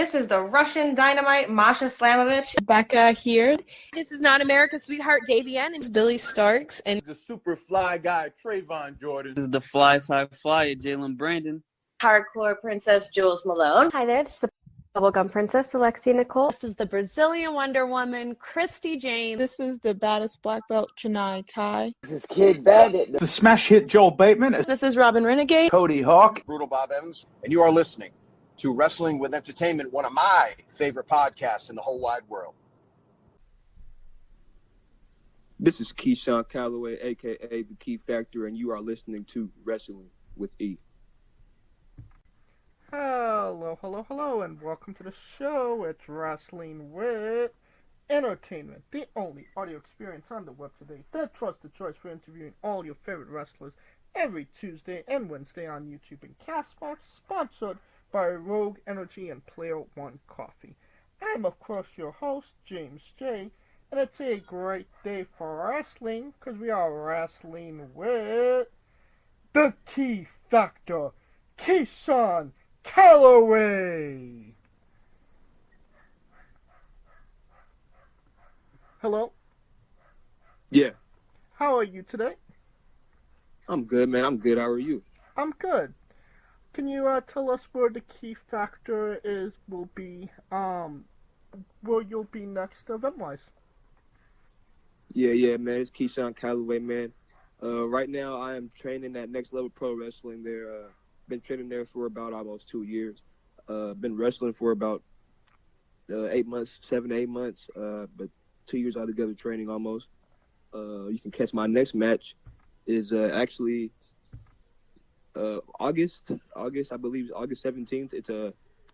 This is the Russian Dynamite, Masha Slamovich. Becca here. This is not America's Sweetheart, Davian. It's Billy Starks. And the super fly guy, Trayvon Jordan. This is the fly side flyer, Jalen Brandon. Hardcore Princess, Jules Malone. Hi there, this is the Bubblegum Princess, Alexia Nicole. This is the Brazilian Wonder Woman, Christy James. This is the baddest black belt, Chennai Kai. This is Kid Bandit. The smash hit Joel Bateman. This is Robin Renegade. Cody Hawk. Brutal Bob Evans. And you are listening to Wrestling with Entertainment, one of my favorite podcasts in the whole wide world. This is Keyshawn Callaway, a.k.a. The Key Factor, and you are listening to Wrestling with E. Hello, and welcome to the show. It's Wrestling with Entertainment, the only audio experience on the web today that trusts the choice for interviewing all your favorite wrestlers every Tuesday and Wednesday on YouTube and Castbox, sponsored by Rogue Energy and Player One Coffee. I'm, of course, your host, James J., and it's a great day for wrestling because we are wrestling with the Key Factor, Keyshawn Callaway. Hello? Yeah. How are you today? I'm good, man. I'm good. How are you? I'm good. Can you tell us where the Key Factor will be next event-wise? Yeah, man. It's Keyshawn Callaway, man. Right now, I am training at Next Level Pro Wrestling there. Been training there for about almost 2 years. Been wrestling for about 8 months, 7 to 8 months, but 2 years altogether training almost. You can catch my next match is actually August, I believe it's August 17th. It's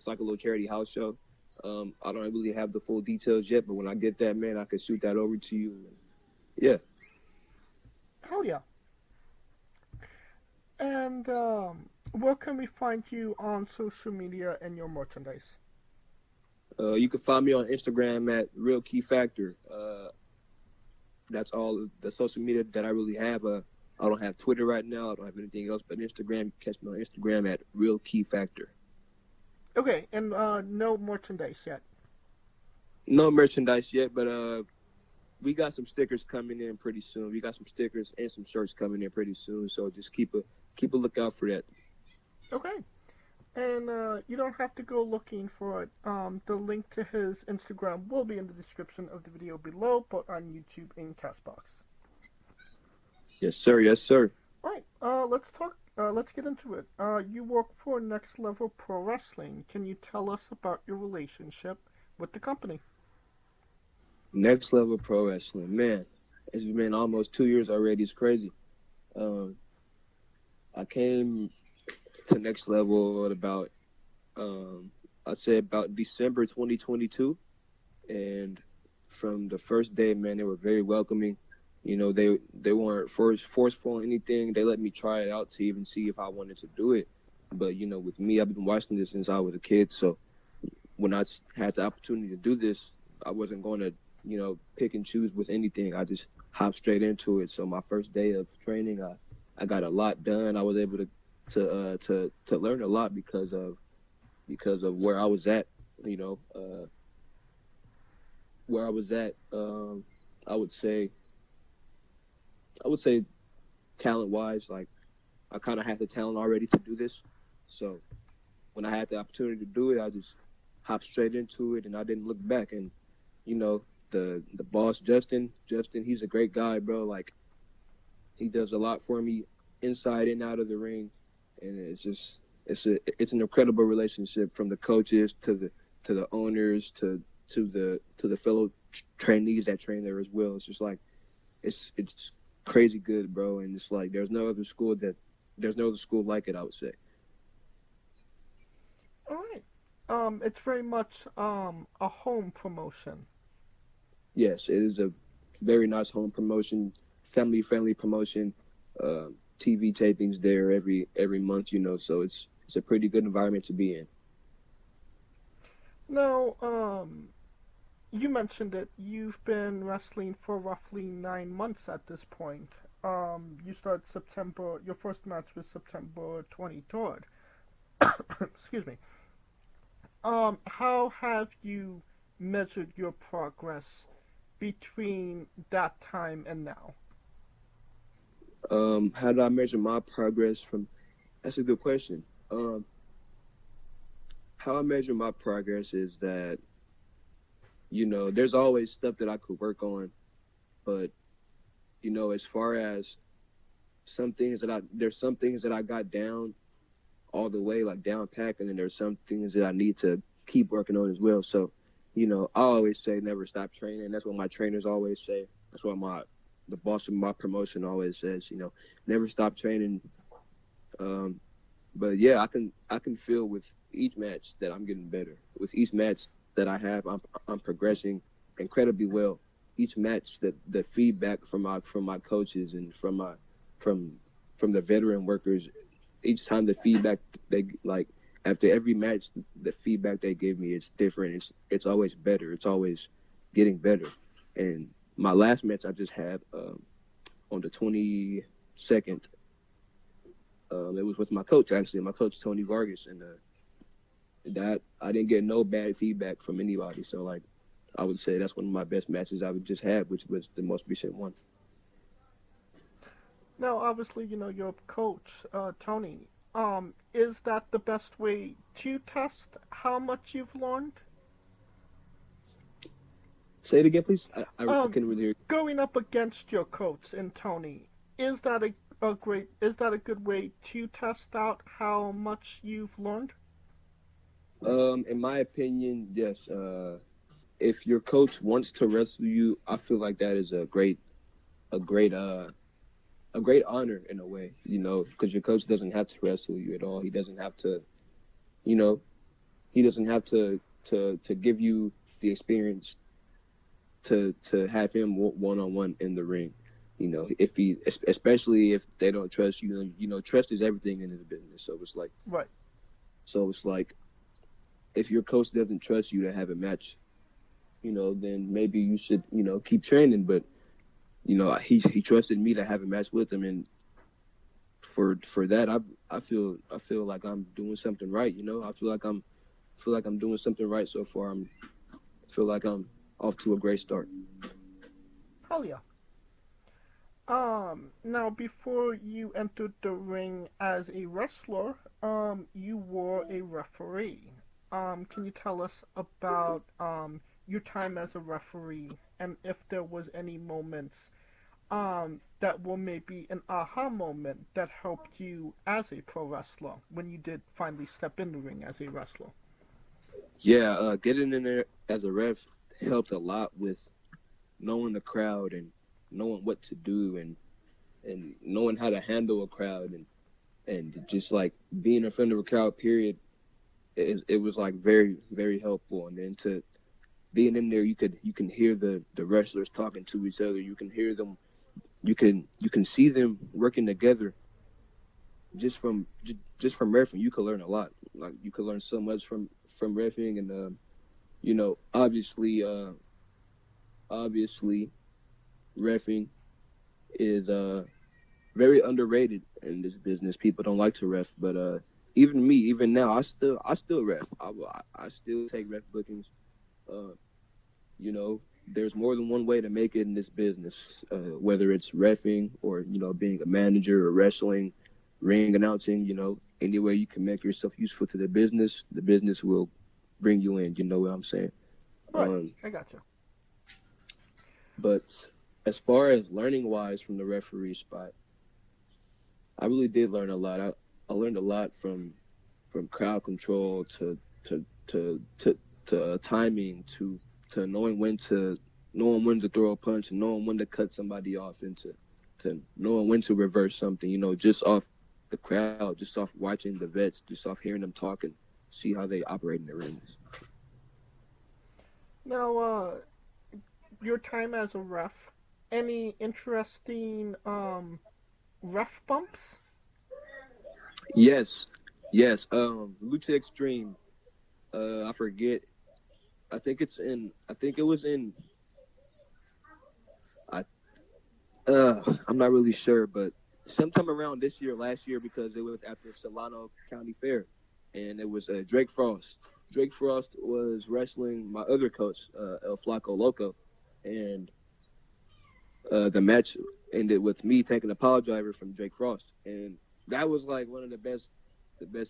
like a little charity house show. I don't really have the full details yet, but when I get that, man, I can shoot that over to you. Yeah. Hell yeah. And where can we find you on social media and your merchandise? You can find me on Instagram at Real Key Factor. That's all the social media that I really have. I don't have Twitter right now. I don't have anything else but Instagram. Catch me on Instagram at Real Key Factor. Okay, and no merchandise yet? No merchandise yet, but we got some stickers coming in pretty soon. We got some stickers and some shirts coming in pretty soon, so just keep a lookout for that. Okay. And you don't have to go looking for it. The link to his Instagram will be in the description of the video below, both on YouTube and Castbox. Yes, sir. Yes, sir. All right. Let's talk. Let's get into it. You work for Next Level Pro Wrestling. Can you tell us about your relationship with the company? Next Level Pro Wrestling, man. It's been almost 2 years already. It's crazy. I came to Next Level at about, I'd say about December 2022. And from the first day, man, they were very welcoming. You know, they weren't forceful or anything. They let me try it out to even see if I wanted to do it. But, you know, with me, I've been watching this since I was a kid. So when I had the opportunity to do this, I wasn't going to, you know, pick and choose with anything. I just hopped straight into it. So my first day of training, I got a lot done. I was able to learn a lot because of where I was at, you know, where I was at. I would say talent-wise, like I kind of had the talent already to do this. So when I had the opportunity to do it, I just hopped straight into it, and I didn't look back. And you know, the boss, Justin, he's a great guy, bro. Like he does a lot for me inside and out of the ring, and it's an incredible relationship from the coaches to the owners to the fellow trainees that train there as well. It's just like it's crazy good, bro, and it's like there's no other school like it, I would say. All right. It's very much a home promotion. Yes, it is a very nice home promotion, family-friendly promotion. TV tapings there every month, you know, so it's a pretty good environment to be in. Now, you mentioned it. You've been wrestling for roughly 9 months at this point. You started September. Your first match was September 23rd. Excuse me. how have you measured your progress between that time and now? How do I measure my progress from? That's a good question. How I measure my progress is that, there's always stuff that I could work on, but, as far as there's some things that I got down all the way, like down pack, and then there's some things that I need to keep working on as well. So, I always say never stop training. That's what my trainers always say. That's what the boss of my promotion always says, never stop training. But yeah, I can feel with each match that I'm getting better. With each match that I have, I'm progressing incredibly well. Each match, the feedback from my coaches and from the veteran workers, each time the feedback after every match, the feedback they give me is different. It's always better. It's always getting better. And my last match I just had on the 22nd. It was with my coach, actually, my coach Tony Vargas, and that I didn't get no bad feedback from anybody. So I would say that's one of my best matches I've just had, which was the most recent one. Now, obviously, your coach, Tony, is that the best way to test how much you've learned? Say it again, please. I couldn't really hear. Going up against your coach and Tony, is that a good way to test out how much you've learned? In my opinion, yes. If your coach wants to wrestle you, I feel like that is a great honor in a way, because your coach doesn't have to wrestle you at all. He doesn't have to, to give you the experience to have him one-on-one in the ring. Especially if they don't trust you, trust is everything in this business. So it's like, right. So it's like, if your coach doesn't trust you to have a match, then maybe you should, keep training. But, he trusted me to have a match with him. And for that, I feel like I'm doing something right. I feel like I'm doing something right so far. I feel like I'm off to a great start. Hell yeah. Now, before you entered the ring as a wrestler, you were a referee. Can you tell us about your time as a referee, and if there was any moments that were maybe an aha moment that helped you as a pro wrestler when you did finally step in the ring as a wrestler? Yeah, getting in there as a ref helped a lot with knowing the crowd and knowing what to do and knowing how to handle a crowd and just being in front of a crowd, period. It was very, very helpful. And then to being in there, you can hear the wrestlers talking to each other. You can hear them. You can see them working together. Just from reffing, you can learn a lot. You can learn so much from reffing, and obviously reffing is very underrated in this business. People don't like to ref, but even now, I still ref. I still take ref bookings. There's more than one way to make it in this business, whether it's reffing or being a manager or wrestling, ring announcing. Any way you can make yourself useful to the business will bring you in. You know what I'm saying? Right. I got you. But as far as learning wise from the referee spot, I really did learn a lot. I learned a lot from crowd control to timing to knowing when to throw a punch and knowing when to cut somebody off and to knowing when to reverse something. Just off the crowd, just off watching the vets, just off hearing them talking, see how they operate in the rings. Now, your time as a ref, any interesting ref bumps? Yes. Lucha Extreme. I forget. I think it was in. I'm not really sure, but sometime around last year, because it was at the Solano County Fair, and it was Drake Frost. Drake Frost was wrestling my other coach, El Flaco Loco, and the match ended with me taking a power driver from Drake Frost, and that was like one of the best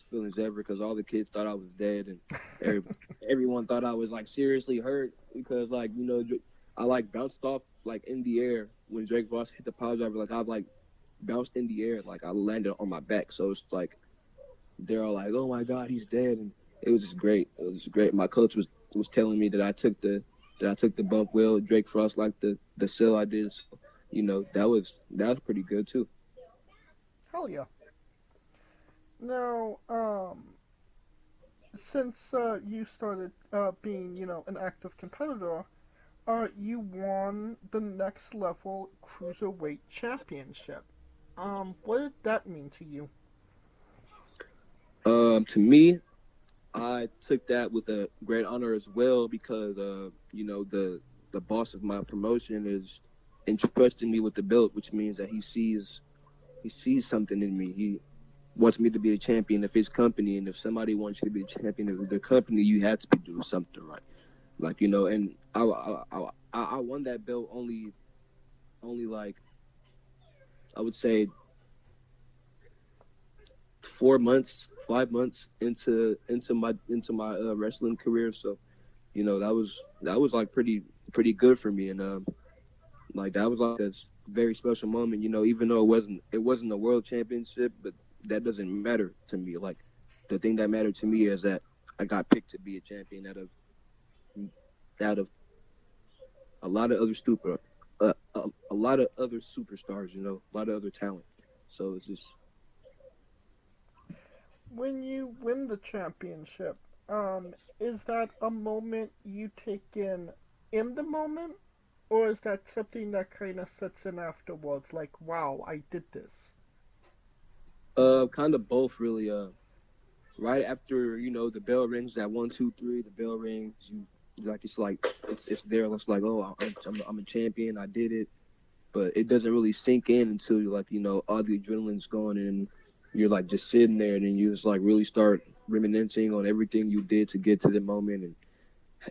feelings ever because all the kids thought I was dead, and everyone thought I was like seriously hurt because like I like bounced off like in the air when Drake Frost hit the power driver. Like I like bounced in the air, like I landed on my back. So it's like they're all like, "Oh my God, he's dead," and it was just great. It was just great. My coach was telling me that I took the bump well. Drake Frost liked the sell I did. So, that was pretty good too. Hell yeah. Now, since you started being, an active competitor, you won the Next Level Cruiserweight Championship. What did that mean to you? To me, I took that with a great honor as well because, the boss of my promotion is entrusting me with the belt, which means that he sees something in me. He wants me to be a champion of his company, and if somebody wants you to be a champion of their company, you have to be doing something right. Like, and I won that belt only like, I would say 5 months into my wrestling career. So, that was like pretty good for me, and like that was like a very special moment. Even though it wasn't a world championship, but that doesn't matter to me. Like the thing that mattered to me is that I got picked to be a champion out of a lot of other a lot of other superstars, a lot of other talent. So it's just When you win the championship, is that a moment you take in the moment, or is that something that kind of sets in afterwards? Like, wow, I did this. kind of both, really. Right after the bell rings, that 1, 2, 3, the bell rings. It's there. It's like, oh, I'm a champion. I did it, but it doesn't really sink in until all the adrenaline's gone and you're like just sitting there, and then you just like really start reminiscing on everything you did to get to the moment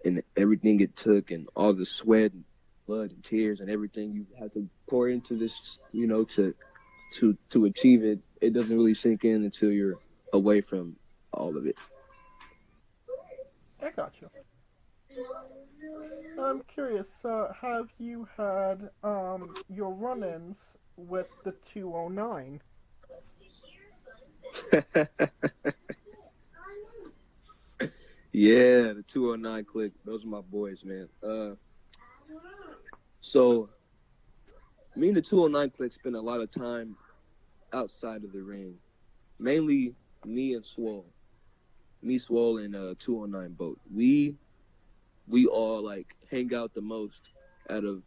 and everything it took and all the sweat and blood and tears and everything you had to pour into this, to achieve it. It doesn't really sink in until you're away from all of it. I got you. I'm curious, have you had your run-ins with the 209? Yeah, the 209 kliq. Those are my boys, man. So me and the 209 kliq spend a lot of time outside of the ring. Mainly me and Swole. Me, Swole, and 209 Boat. We all like hang out the most out of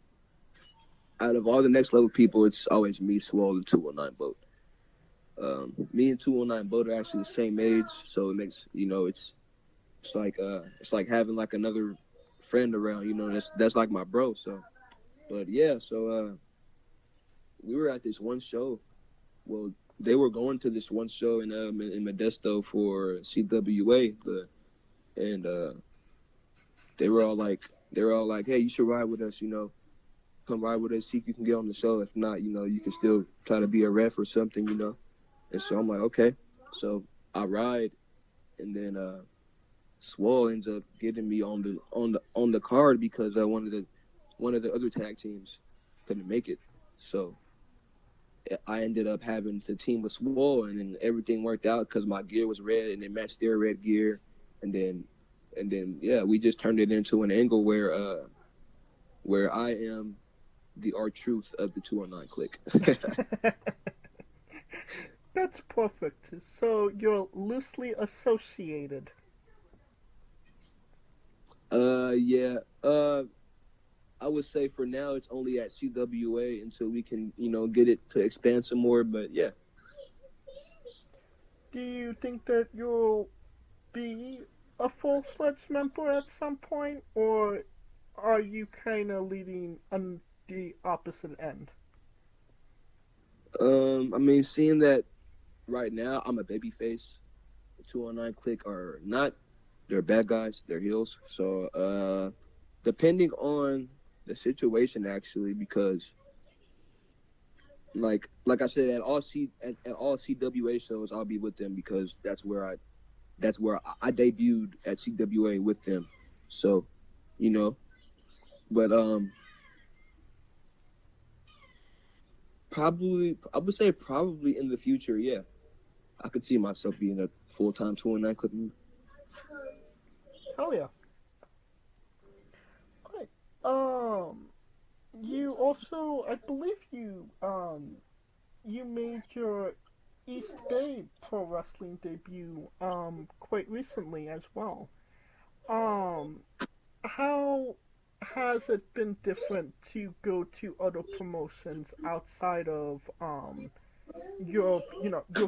all the Next Level people. It's always me, Swole, and 209 Boat. Me and 209 Boat are actually the same age, so it makes it's like having like another friend around. That's like my bro. So, but yeah, so we were at this one show. Well, they were going to this one show in Modesto for CWA, and they were all like, hey, you should ride with us, come ride with us, see if you can get on the show. If not, you can still try to be a ref or something, And so I'm like, okay. So I ride, and then Swole ends up getting me on the card because one of the other tag teams couldn't make it. So I ended up having to team with Swole, and then everything worked out because my gear was red and it matched their red gear, and then yeah, we just turned it into an angle where I am the R-Truth of the 209 kliq. That's perfect. So you're loosely associated. Yeah. I would say for now it's only at CWA until we can, get it to expand some more. But yeah. Do you think that you'll be a full-fledged member at some point, or are you kind of leading on the opposite end? I mean, seeing that right now I'm a babyface, the 209 kliq are not they're bad guys, they're heels. So depending on the situation, actually, because like I said, at all CWA shows, I'll be with them because that's where I debuted at CWA with them. So, but probably I would say probably in the future, yeah, I could see myself being a full-time 219 Clip member. Hell yeah. Alright. You also, I believe you made your East Bay Pro Wrestling debut quite recently as well. How has it been different to go to other promotions outside of your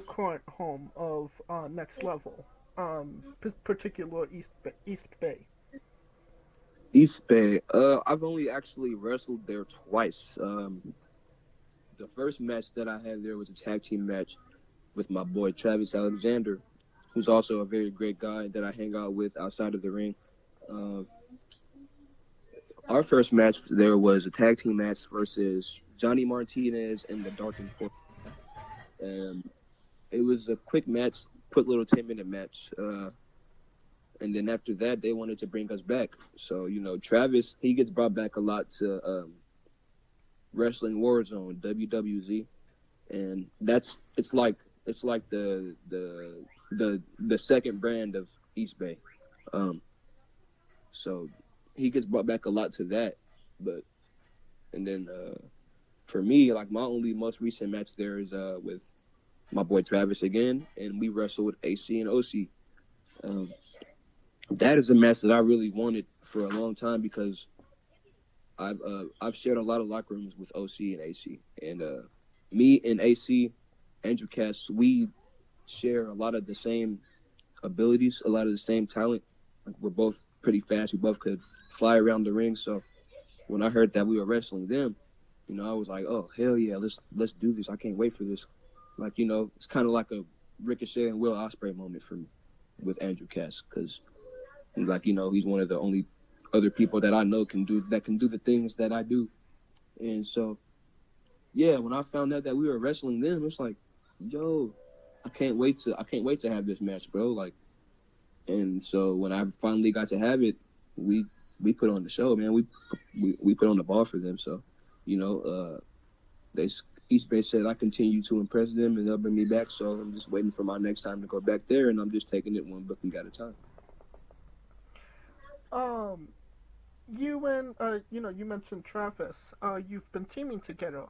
current home of Next Level, particular East Bay? East Bay. I've only actually wrestled there twice. The first match that I had there was a tag team match with my boy Travis Alexander, who's also a very great guy that I hang out with outside of the ring. Our first match there was a tag team match versus Johnny Martinez and the Dark Force. It was a quick match, quick little 10-minute match. And then after that, they wanted to bring us back. So, Travis, he gets brought back a lot to Wrestling Warzone, WWZ. And it's like the second brand of East Bay. So he gets brought back a lot to that. And then for me, like my only most recent match there is with my boy Travis again, and we wrestled AC and OC. That is a match that I really wanted for a long time because I've shared a lot of locker rooms with OC and AC, and me and AC, Andrew Cass, we share a lot of the same abilities, a lot of the same talent. Like we're both pretty fast. We both could fly around the ring. So when I heard that we were wrestling them, I was like, oh hell yeah, let's do this. I can't wait for this. Like it's kind of like a Ricochet and Will Ospreay moment for me with Andrew Cass because. Like, he's one of the only other people that I know can do the things that I do. And so, yeah, when I found out that we were wrestling them, it's like, yo, I can't wait to have this match, bro. Like, and so when I finally got to have it, we put on the show, man. We put on the ball for them. So, East Bay said I continue to impress them and they'll bring me back. So I'm just waiting for my next time to go back there, and I'm just taking it one booking at a time. You and you mentioned Travis. You've been teaming together.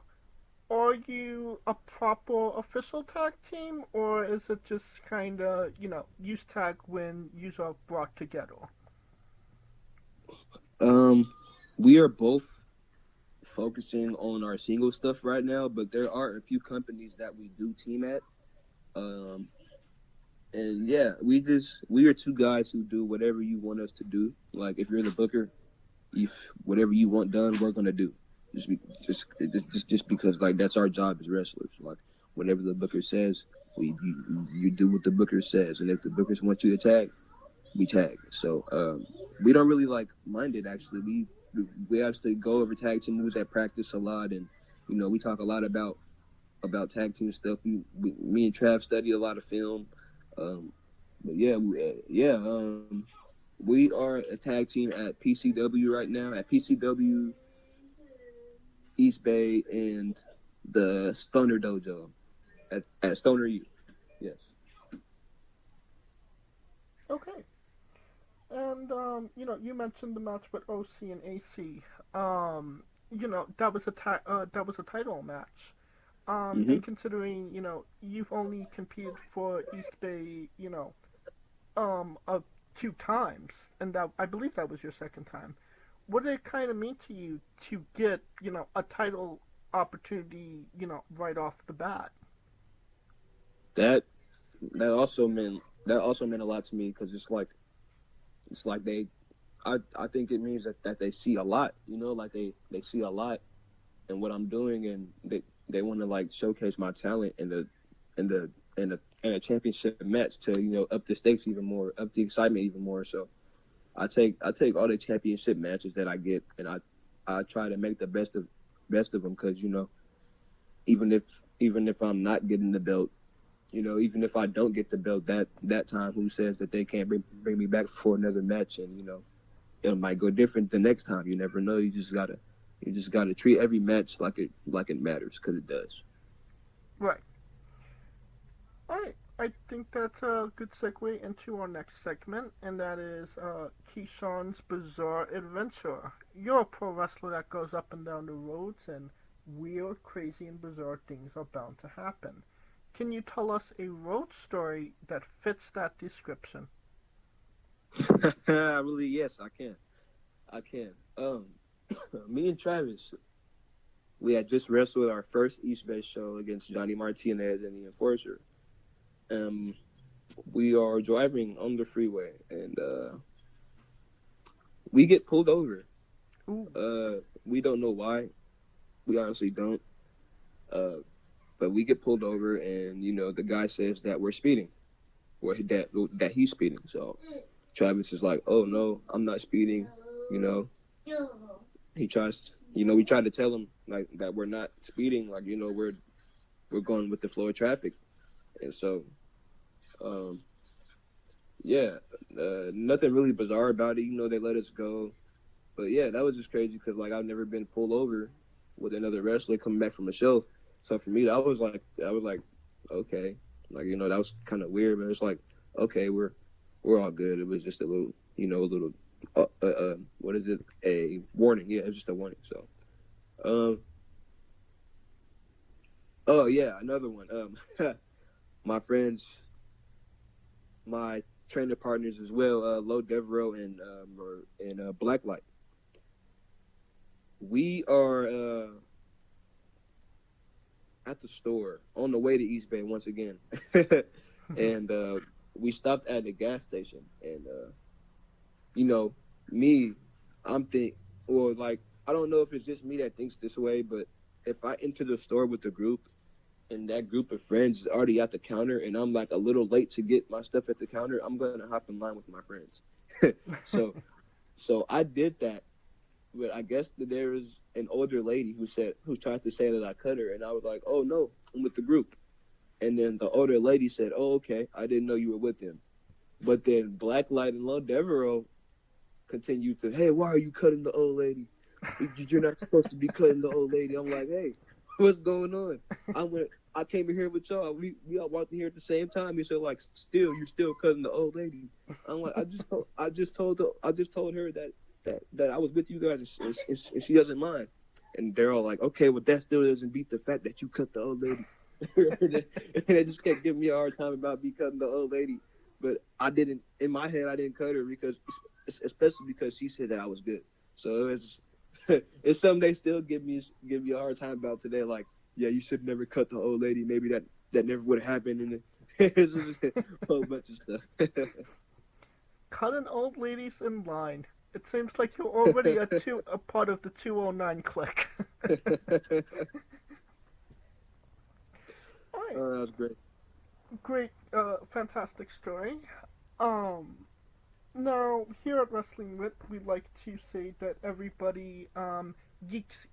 Are you a proper official tag team, or is it just kind of use tag when you are brought together? We are both focusing on our single stuff right now, but there are a few companies that we do team at. And yeah, we are two guys who do whatever you want us to do. Like if you're the booker, if whatever you want done, we're gonna do. Just because like that's our job as wrestlers. Like whatever the booker says, you do what the booker says. And if the bookers want you to tag, we tag. So we don't really like mind it actually. We actually go over tag team moves at practice a lot, and we talk a lot about tag team stuff. Me and Trav study a lot of film. But we are a tag team at PCW right now, at PCW, East Bay, and the Stoner Dojo at Stoner U. Yes. Okay. And you mentioned the match with OC and AC. That was a title match. And considering, you've only competed for East Bay, 2 times, and that I believe that was your second time. What did it kind of mean to you to get, a title opportunity, right off the bat? That also meant a lot to me because it's like I think it means that they see a lot, like they see a lot in what I'm doing, and they want to like showcase my talent in the a championship match to, you know, up the stakes even more, up the excitement even more. So I take all the championship matches that I get, and I try to make the best of them, because, you know, even if I'm not getting the belt, you know, even if I don't get the belt that time, who says that they can't bring me back for another match? And, you know, it might go different the next time. You never know. You just gotta treat every match like it matters, because it does. Right. Alright, I think that's a good segue into our next segment, and that is Keyshawn's Bizarre Adventure. You're a pro wrestler that goes up and down the roads, and weird, crazy, and bizarre things are bound to happen. Can you tell us a road story that fits that description? Really, yes, I can. Me and Travis, we had just wrestled our first East Bay show against Johnny Martinez and the Enforcer. We are driving on the freeway, and we get pulled over. We don't know why. We honestly don't. But we get pulled over, and, you know, the guy says that we're speeding, or that he's speeding. So Travis is like, "Oh no, I'm not speeding," you know. He tries, you know, we try to tell him like that we're not speeding, like, you know, we're going with the flow of traffic. And so, nothing really bizarre about it. You know, they let us go. But yeah, that was just crazy, because, like, I've never been pulled over with another wrestler coming back from a show. So for me, I was like, okay, like, you know, that was kind of weird, but it's like, okay, we're all good. It was just a little, you know, what is it? A warning. Yeah, it was just a warning. So, oh yeah, another one. My friends, my trainer partners as well, Lo Devereaux and Blacklight. We are at the store on the way to East Bay once again, and we stopped at the gas station, and you know, I don't know if it's just me that thinks this way, but if I enter the store with a group and that group of friends is already at the counter and I'm like a little late to get my stuff at the counter, I'm gonna hop in line with my friends. So I did that, but I guess that there was an older lady who tried to say that I cut her, and I was like, "Oh no, I'm with the group." And then the older lady said, "Oh, okay, I didn't know you were with him." But then Blacklight and Lo Devereaux continued to, "Hey, why are you cutting the old lady? You're not supposed to be cutting the old lady." I'm like, "Hey, what's going on? I came in here with y'all. We all walked in here at the same time." He said, like, you're still cutting the old lady." I'm like, I just told her that I was with you guys, and she doesn't mind. And they're all like, "Okay, well, that still doesn't beat the fact that you cut the old lady." And they just kept giving me a hard time about me cutting the old lady. But in my head, I didn't cut her, especially because she said that I was good. So it's something they still give me a hard time about today. Like, "Yeah, you should never cut the old lady. Maybe that never would have happened." And it's just a whole bunch of stuff. Cutting old ladies in line. It seems like you're already a part of the 209 clique. All right. Oh, that was great. Great, fantastic story. Now, here at Wrestling Wit, we like to say that everybody geeks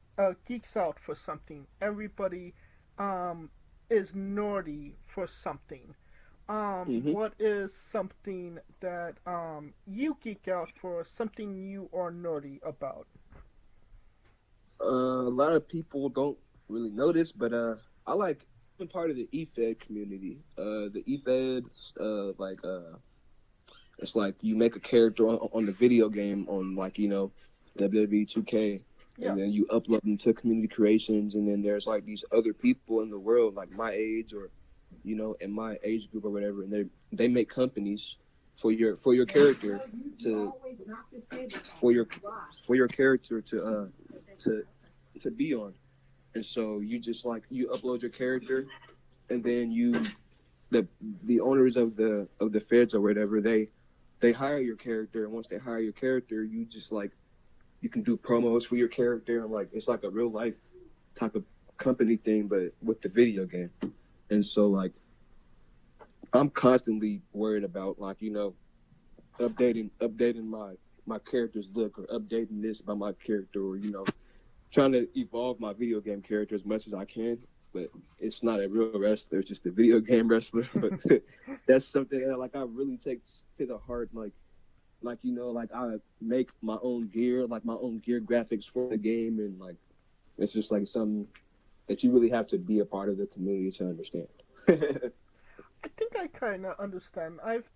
out for something. Everybody is nerdy for something. What is something that you geek out for, something you are nerdy about? A lot of people don't really know this, but I like being part of the eFed community. The eFed, it's like you make a character on the video game on, like, you know, WWE 2K, and then you upload them to community creations, and then there's like these other people in the world, like my age or, you know, in my age group or whatever, and they make companies for your character to be on. And so you just, like, you upload your character, and then the owners of the feds or whatever, they hire your character, and once they hire your character, you just, like, you can do promos for your character, and, like, it's like a real life type of company thing, but with the video game. And so, like, I'm constantly worried about, like, updating my character's look, or updating this about my character, or trying to evolve my video game character as much as I can. But it's not a real wrestler; it's just a video game wrestler. But that's something that, like, I really take to the heart. Like I make my own gear, like my own gear graphics for the game, and like it's just like something that you really have to be a part of the community to understand. I think I kind of understand. I've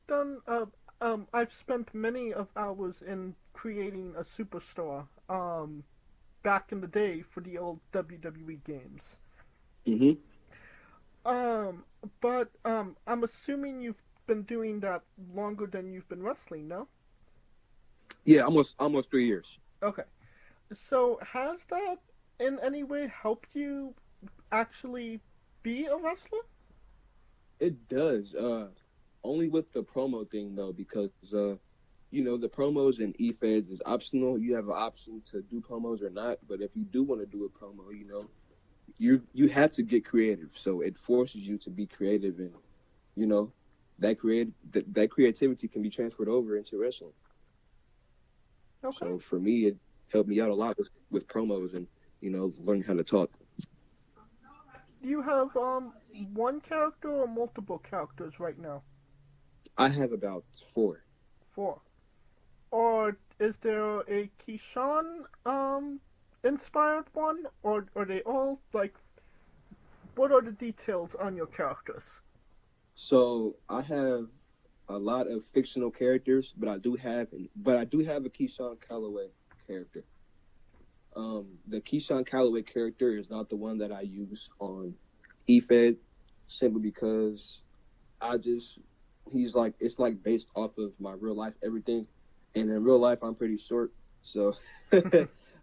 spent many of hours in creating a superstar, back in the day for the old WWE games. Mhm. But I'm assuming you've been doing that longer than you've been wrestling, no? Yeah, almost 3 years. Okay. So has that in any way helped you actually be a wrestler? It does. Only with the promo thing though, because the promos in eFeds is optional. You have an option to do promos or not. But if you do want to do a promo, you have to get creative. So it forces you to be creative, and that creativity can be transferred over into wrestling. Okay. So for me, it helped me out a lot with promos and learning how to talk. Do you have one character or multiple characters right now? I have about 4. 4. Or is there a Keyshawn inspired one, or are they all like? What are the details on your characters? So I have a lot of fictional characters, but I do have a Keyshawn Callaway character. The Keyshawn Callaway character is not the one that I use on eFed, simply because it's like based off of my real life everything, and in real life I'm pretty short, so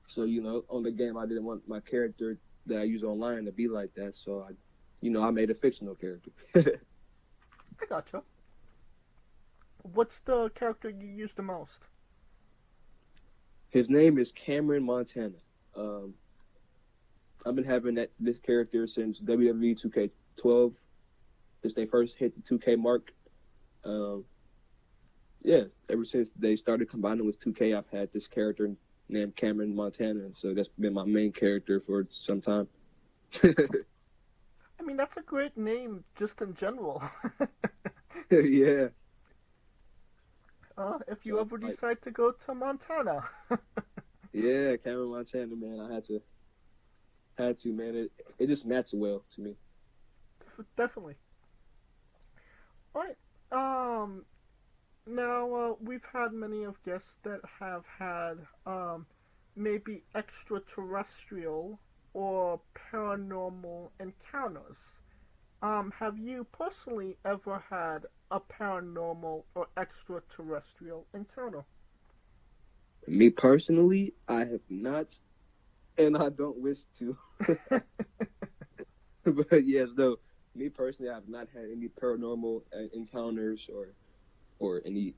so on the game I didn't want my character that I use online to be like that, so I made a fictional character. I gotcha. What's the character you use the most? His name is Cameron Montana. I've been having this character since WWE 2K12, since they first hit the 2K mark. Ever since they started combining with 2K, I've had this character named Cameron Montana, and so that's been my main character for some time. I mean, that's a great name just in general. Yeah. If you ever decide to go to Montana. Yeah, Cameron Montana, man. I had to, man. It just matched well to me. Definitely. All right. Now we've had many of guests that have had maybe extraterrestrial or paranormal encounters. Have you personally ever had a paranormal or extraterrestrial encounter? Me personally, I have not, and I don't wish to. But yes, though, me personally, I have not had any paranormal encounters or any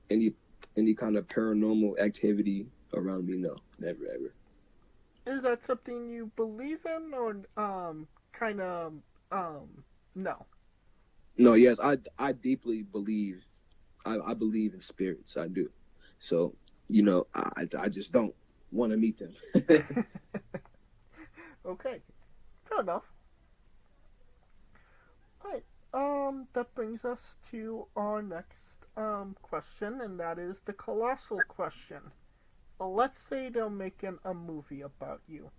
kind of paranormal activity around me. No, never ever. Is that something you believe in, or kind of no? No, yes, I deeply believe. I believe in spirits. I do. So I just don't want to meet them. Okay, fair enough. Right. That brings us to our next question, and that is the colossal question. Let's say they're making a movie about you.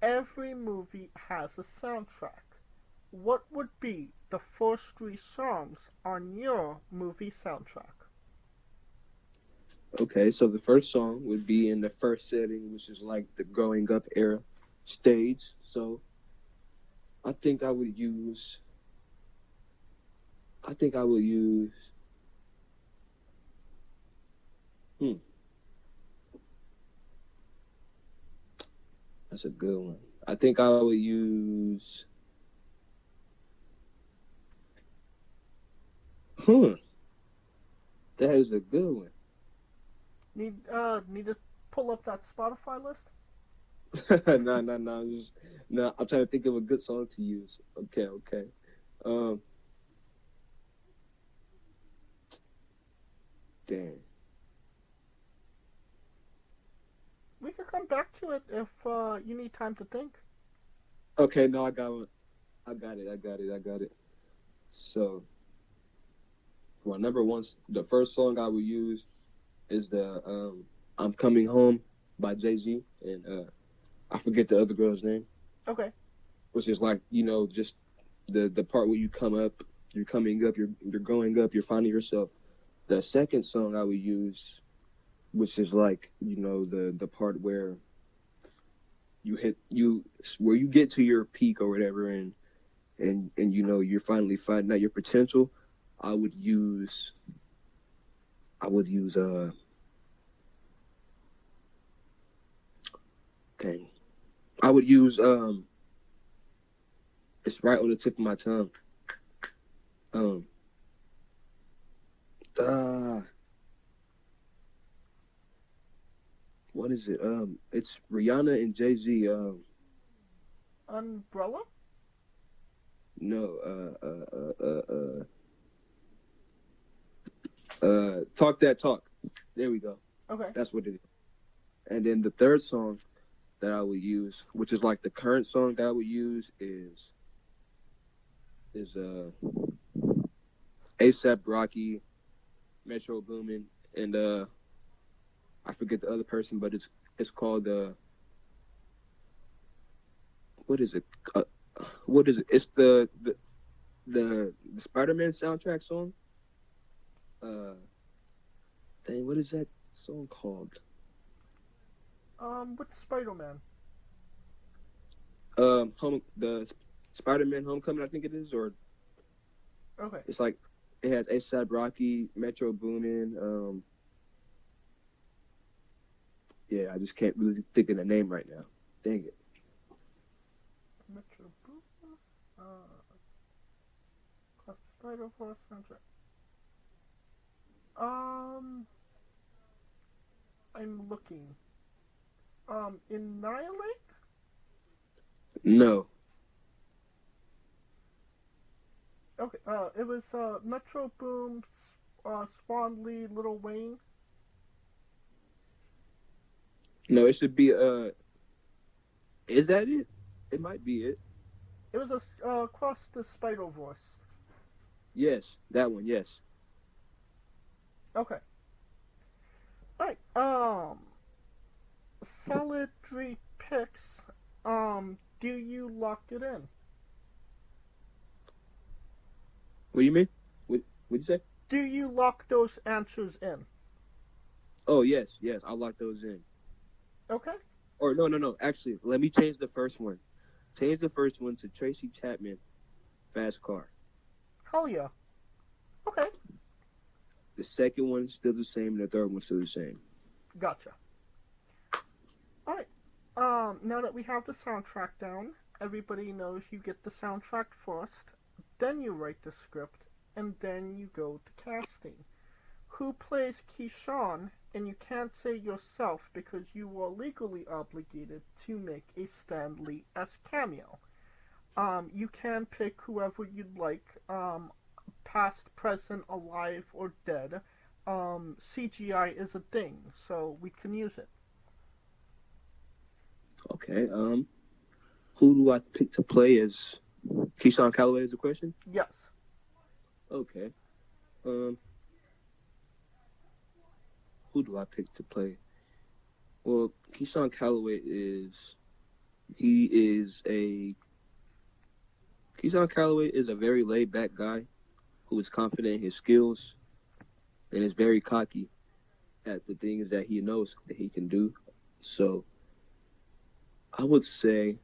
Every movie has a soundtrack. What would be the first 3 songs on your movie soundtrack? Okay, so the first song would be in the first setting, which is like the growing up era stage. So I think I would use. That's a good one. I think I would use. That is a good one. Need to pull up that Spotify list? No. I'm trying to think of a good song to use. Okay. Damn. We could come back to it if you need time to think. Okay, no, I got one. I got it. So, for my number one, the first song I will use is the I'm Coming Home by Jay-Z, and I forget the other girl's name. Okay. Which is like, just the part where you come up, you're coming up, you're growing up, you're finding yourself. The second song I would use, which is like, the part where where you get to your peak or whatever, and you're finally finding out your potential. I would use it's right on the tip of my tongue. What is it? It's Rihanna and Jay-Z. Umbrella? No. Talk That Talk. There we go. Okay. That's what it is. And then the third song that I would use, which is like the current song that I would use, is A$AP Rocky, Metro Boomin, and I forget the other person, but it's called what is it? It's the Spider-Man soundtrack song. What is that song called? What's Spider-Man? The Spider-Man Homecoming, I think it is, or Okay. it's like it has A$AP Rocky, Metro Boomin. Yeah, I just can't really think of the name right now. Dang it. Metro Boomin. Spider-Verse soundtrack. I'm looking. Annihilate? No. Okay, it was Metro Boom, Spawn Lee, Lil Wayne. No, it should be is that it? It might be it. It was Across the Spider-Verse. Yes, that one, yes. Okay. Alright, solid 3 picks. Do you lock it in? What do you mean? What'd you say? Do you lock those answers in? Oh, yes, I'll lock those in. Okay. Or no. Actually, let me change the first one. Change the first one to Tracy Chapman, Fast Car. Hell yeah. Okay. The second one's still the same, and the third one's still the same. Gotcha. Alright. Now that we have the soundtrack down, everybody knows you get the soundtrack first, then you write the script, and then you go to casting. Who plays Keyshawn? And you can't say yourself because you are legally obligated to make a Stan Lee-esque cameo. You can pick whoever you'd like, past, present, alive, or dead. CGI is a thing, so we can use it. Okay, who do I pick to play as Keyshawn Callaway is the question? Yes. Okay. Who do I pick to play? Well, Keyshawn Callaway is a very laid-back guy who is confident in his skills and is very cocky at the things that he knows that he can do. So I would say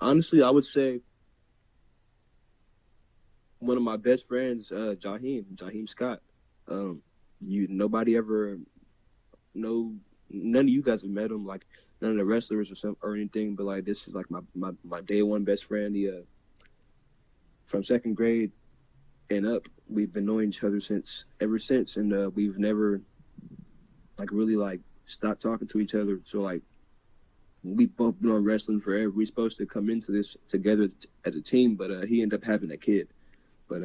honestly, I would say one of my best friends, Jaheim Scott. Nobody ever none of you guys have met him, like none of the wrestlers or anything, but like this is like my day one best friend. From second grade, and up. We've been knowing each other ever since, and we've never really stopped talking to each other. So we both been on wrestling forever. We're supposed to come into this together as a team, but he ended up having a kid. But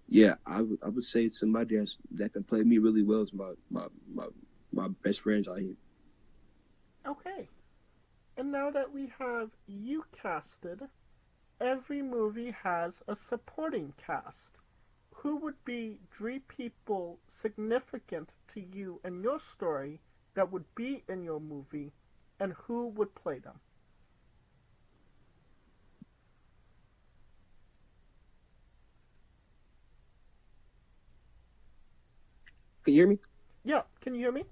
yeah, I would say somebody that can play me really well is my best friends out here. Okay. And now that we have you casted, every movie has a supporting cast. Who would be 3 people significant to you and your story that would be in your movie, and who would play them? Can you hear me? Yeah, can you hear me?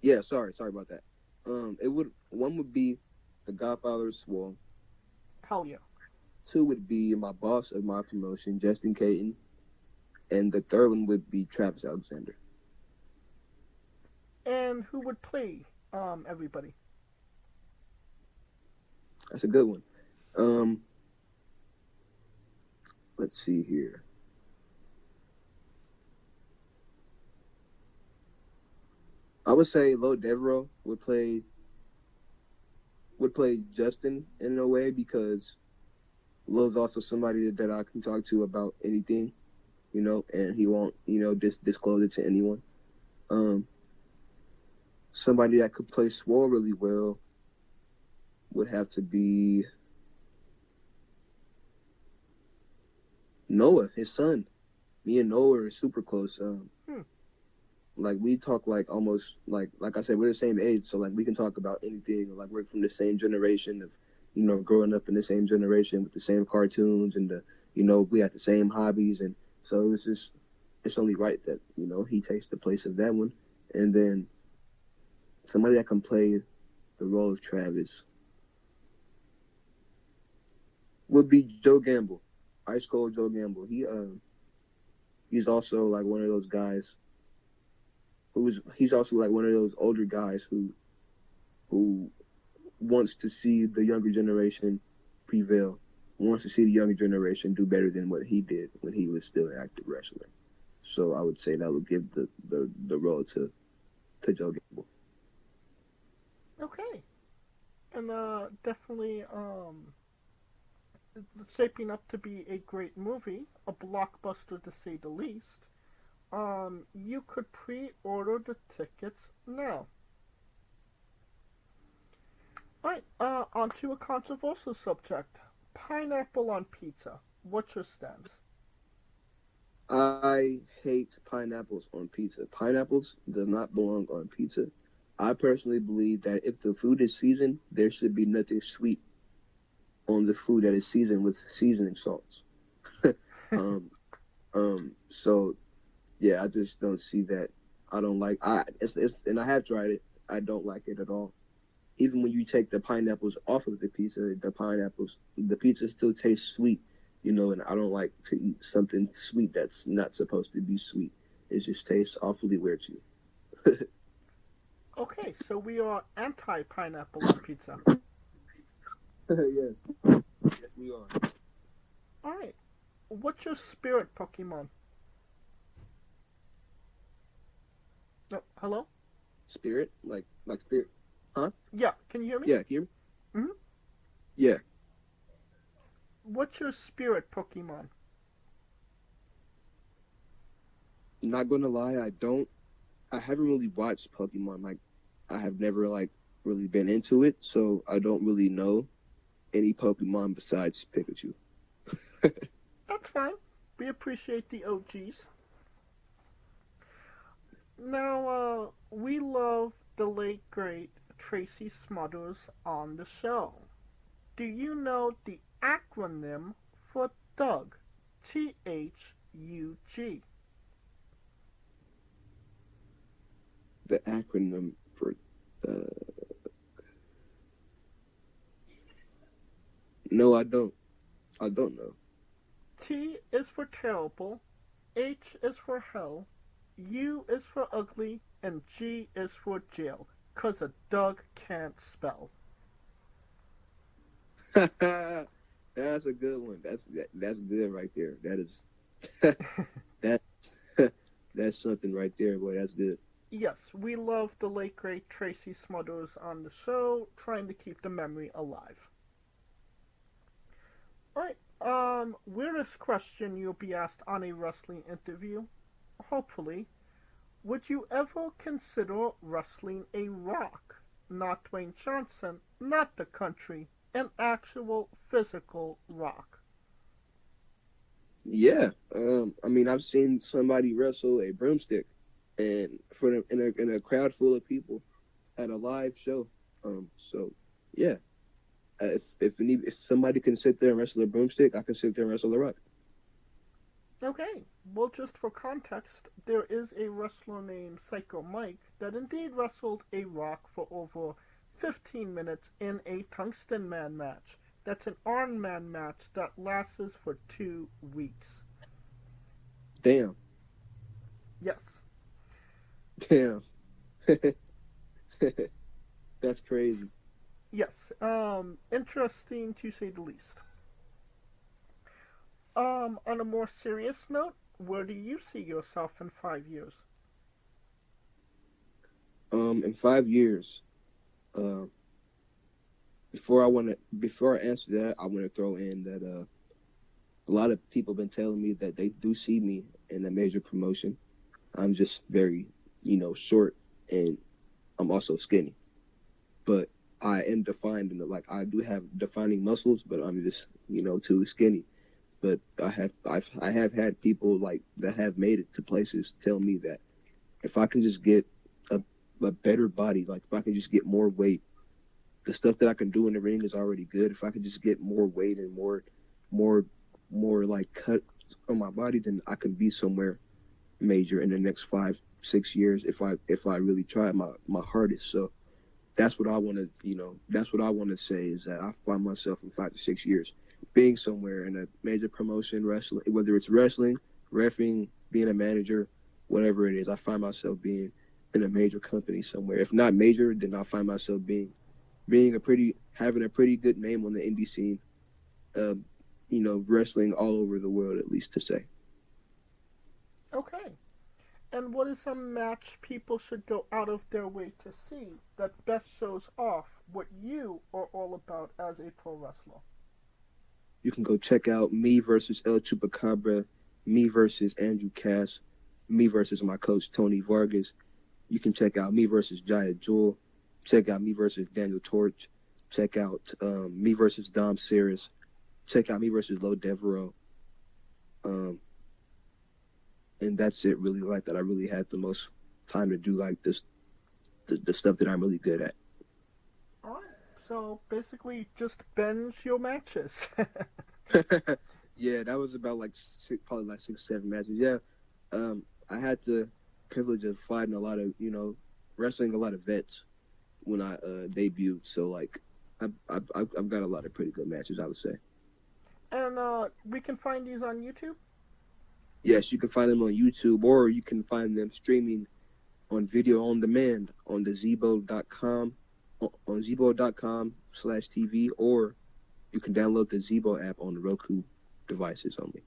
Yeah, sorry about that. One would be the Godfather of Swole. Hell yeah. 2 would be my boss of my promotion, Justin Caton, and the 3rd one would be Travis Alexander. And who would play everybody? That's a good one. Let's see here. I would say Lo Devereaux would play Justin in a way, because Lo's also somebody that I can talk to about anything, and he won't, disclose it to anyone. Somebody that could play Swole really well would have to be Noah, his son. Me and Noah are super close. We talk almost like I said, we're the same age, so we can talk about anything. We're from the same generation of, growing up in the same generation with the same cartoons, and we have the same hobbies, and so it's only right that he takes the place of that one. And then somebody that can play the role of Travis would be Joe Gamble, Ice Cold Joe Gamble. He's also one of those guys. He's also one of those older guys who wants to see the younger generation prevail, wants to see the younger generation do better than what he did when he was still an active wrestler. So I would say that would give the role to Joe Gamble. Okay. And definitely shaping up to be a great movie, a blockbuster to say the least. You could pre-order the tickets now. Alright, on to a controversial subject. Pineapple on pizza. What's your stance? I hate pineapples on pizza. Pineapples does not belong on pizza. I personally believe that if the food is seasoned, there should be nothing sweet on the food that is seasoned with seasoning salts. So yeah, I just don't see that. I don't like. And I have tried it. I don't like it at all. Even when you take the pineapples off of the pizza, the pizza still tastes sweet, and I don't like to eat something sweet that's not supposed to be sweet. It just tastes awfully weird to you. Okay, so we are anti-pineapple on pizza. Yes, we are. Alright, what's your spirit Pokemon? No, hello? Spirit? Like spirit? Huh? Yeah, can you hear me? Yeah, can you hear me? Mm-hmm. Yeah. What's your spirit Pokemon? Not gonna lie, I haven't really watched Pokemon. I have never really been into it, so I don't really know any Pokemon besides Pikachu. That's fine. We appreciate the OGs. Now, we love the late great Tracy Smothers on the show. Do you know the acronym for Thug? THUG. The acronym for No, I don't. I don't know. T is for terrible, H is for hell, U is for ugly, and G is for jail. 'Cause a Doug can't spell. That's a good one. That's good right there. That that's something right there, boy. That's good. Yes, we love the late great Tracy Smothers on the show, trying to keep the memory alive. Alright, weirdest question you'll be asked on a wrestling interview, hopefully. Would you ever consider wrestling a Rock? Not Dwayne Johnson, not the country, an actual physical Rock. Yeah. I mean, I've seen somebody wrestle a broomstick, and in a crowd full of people at a live show. So yeah. If somebody can sit there and wrestle a broomstick, I can sit there and wrestle a Rock. Okay, well, just for context, there is a wrestler named Psycho Mike that indeed wrestled a Rock for over 15 minutes in a Tungsten Man match. That's an Iron Man match that lasts for 2 weeks. Damn. Yes. Damn. That's crazy. Yes, interesting to say the least. On a more serious note, where do you see yourself in 5 years? In 5 years, before I answer that, I want to throw in that a lot of people have been telling me that they do see me in a major promotion. I'm just very, short, and I'm also skinny. But I am defined I do have defining muscles, but I'm just, too skinny. But I have had people that have made it to places tell me that if I can just get a better body, if I can just get more weight, the stuff that I can do in the ring is already good. If I could just get more weight and more cut on my body, then I can be somewhere major in the next 5-6 years if I really try my hardest. So that's what I want to say is that I find myself in 5 to 6 years being somewhere in a major promotion, wrestling, whether it's wrestling, reffing, being a manager, whatever it is. I find myself being in a major company somewhere. If not major, then I find myself having a pretty good name on the indie scene. Wrestling all over the world, at least to say. Okay. And what is a match people should go out of their way to see that best shows off what you are all about as a pro wrestler? You can go check out me versus El Chupacabra, me versus Andrew Cass, me versus my coach Tony Vargas. You can check out me versus Jaya Jewel. Check out me versus Daniel Torch. Check out me versus Dom Sears. Check out me versus Lo Devereaux. And that's it really that I really had the most time to do this, the stuff that I'm really good at. Alright, so basically just binge your matches. Yeah, that was about probably 6-7 matches. Yeah, I had the privilege of fighting a lot of, wrestling a lot of vets when I debuted. So I've got a lot of pretty good matches, I would say. And we can find these on YouTube? Yes, you can find them on YouTube, or you can find them streaming on video on demand on the Zebo.com, on Zebo.com/TV, or you can download the Zebo app on the Roku devices only.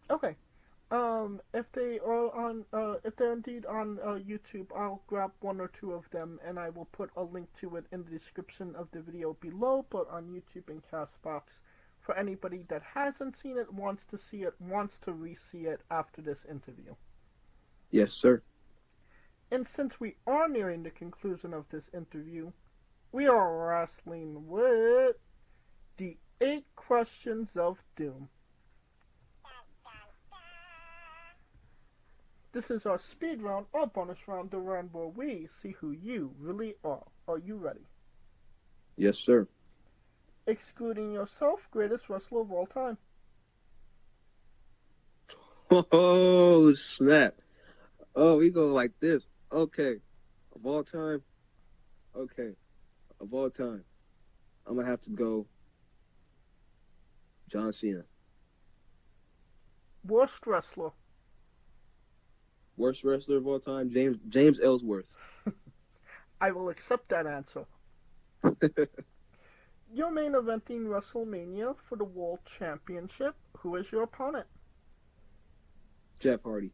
Okay. If they're indeed on YouTube, I'll grab 1 or 2 of them, and I will put a link to it in the description of the video below, but on YouTube and Castbox. For anybody that hasn't seen it, wants to see it, wants to re-see it after this interview. Yes, sir. And since we are nearing the conclusion of this interview, we are wrestling with the 8 questions of doom. This is our speed round or bonus round, the round where we see who you really are. Are you ready? Yes, sir. Excluding yourself, greatest wrestler of all time. Oh, snap. Oh, we go like this. Okay. Of all time? Okay. Of all time. I'm going to have to go John Cena. Worst wrestler. Worst wrestler of all time? James Ellsworth. I will accept that answer. You're main eventing WrestleMania for the World Championship. Who is your opponent? Jeff Hardy.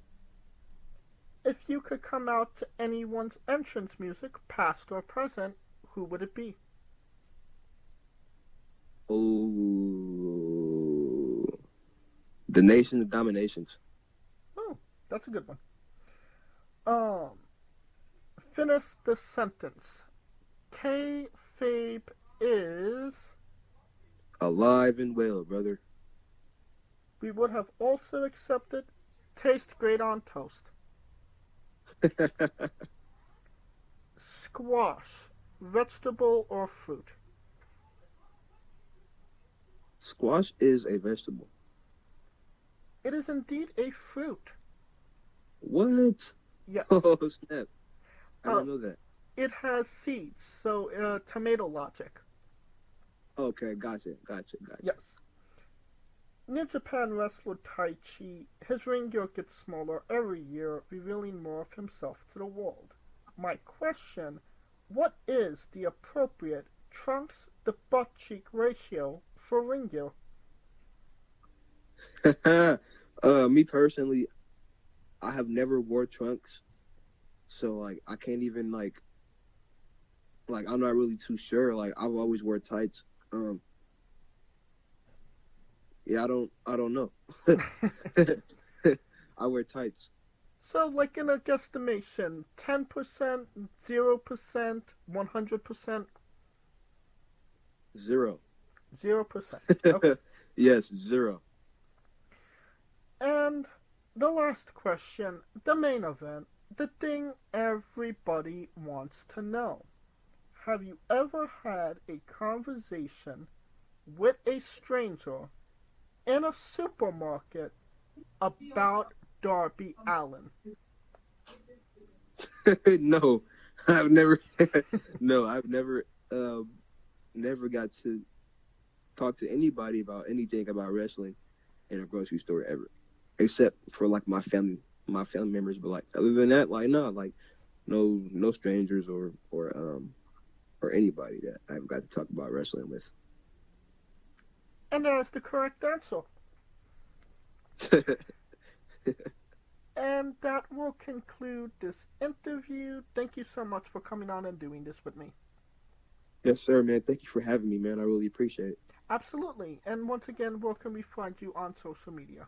If you could come out to anyone's entrance music, past or present, who would it be? Oh, the Nation of Dominations. Oh, that's a good one. Finish the sentence. Kayfabe is... Alive and well, brother. We would have also accepted taste great on toast. Squash, vegetable or fruit? Squash is a vegetable. It is indeed a fruit. What? Yes. Oh, snap. I don't know that. It has seeds, so tomato logic. Okay, gotcha. Yes. New Japan wrestler Taichi, his ring gear gets smaller every year, revealing more of himself to the world. My question, what is the appropriate trunks to butt cheek ratio for ring gear? Me personally, I have never wore trunks, so like I can't even like I'm not really too sure. Like I've always wore tights. Yeah, I don't know. I wear tights. So like in a guesstimation, 10%, 0%, 100%? 0. 0%. Okay. Yes, 0. And the last question, the main event, the thing everybody wants to know. Have you ever had a conversation with a stranger in a supermarket about Darby Allin? No, I've never. No, I've never got to talk to anybody about anything about wrestling in a grocery store ever, except for like my family members. But like other than that, like no strangers or anybody that I've got to talk about wrestling with. And that's the correct answer. And that will conclude this interview. Thank you so much for coming on and doing this with me. Yes, sir, man. Thank you for having me, man. I really appreciate it. Absolutely. And once again, where can we find you on social media?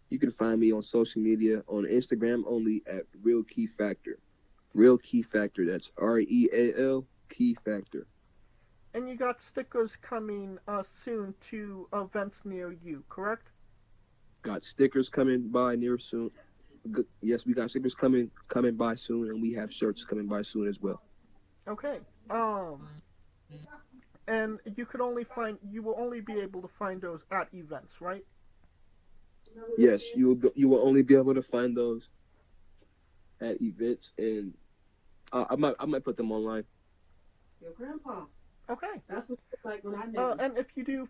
You can find me on social media on Instagram only at Real Key Factor. Real Key Factor. That's REAL Key Factor. And you got stickers coming soon to events near you, correct? Got stickers coming by near soon. Yes, we got stickers coming by soon, and we have shirts coming by soon as well. Okay. And you will only be able to find those at events, right? Yes, you will only be able to find those at events, and I might put them online. Your grandpa. Okay. That's what it's like when I met and if you do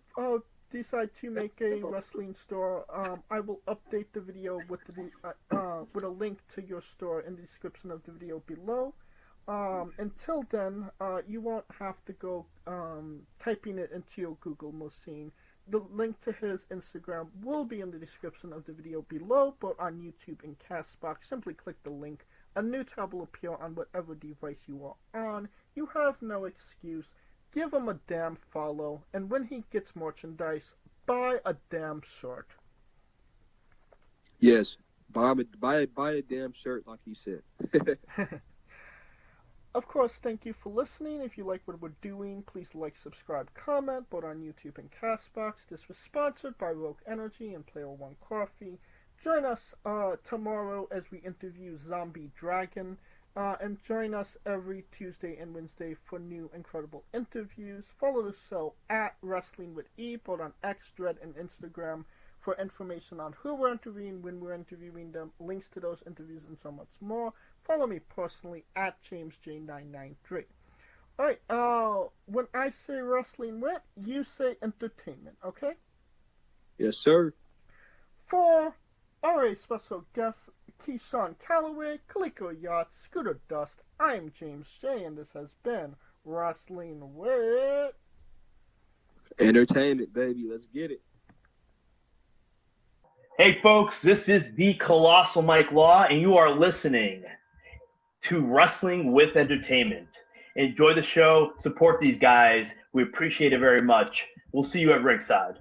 decide to make a wrestling store, I will update the video with a link to your store in the description of the video below. Until then, you won't have to go typing it into your Google machine. The link to his Instagram will be in the description of the video below, but on YouTube and Castbox, simply click the link. A new tab will appear on whatever device you are on. You have no excuse. Give him a damn follow, and when he gets merchandise, buy a damn shirt. Yes, buy a damn shirt, like you said. Of course, thank you for listening. If you like what we're doing, please like, subscribe, comment, both on YouTube and Castbox. This was sponsored by Rogue Energy and Player One Coffee. Join us tomorrow as we interview Zombie Dragon. And join us every Tuesday and Wednesday for new incredible interviews. Follow the show at Wrestling with E, both on X, Thread, and Instagram for information on who we're interviewing, when we're interviewing them, links to those interviews, and so much more. Follow me personally at JamesJ993. Alright, when I say Wrestling with, you say entertainment, okay? Yes, sir. For our special guest, Keyshawn Callaway, Kliq Yacht, Scooter Dust, I'm James J, and this has been Wrestling with Entertainment, baby. Let's get it. Hey folks, this is the Colossal Mike Law, and you are listening to Wrestling with Entertainment. Enjoy the show, support these guys. We appreciate it very much. We'll see you at ringside.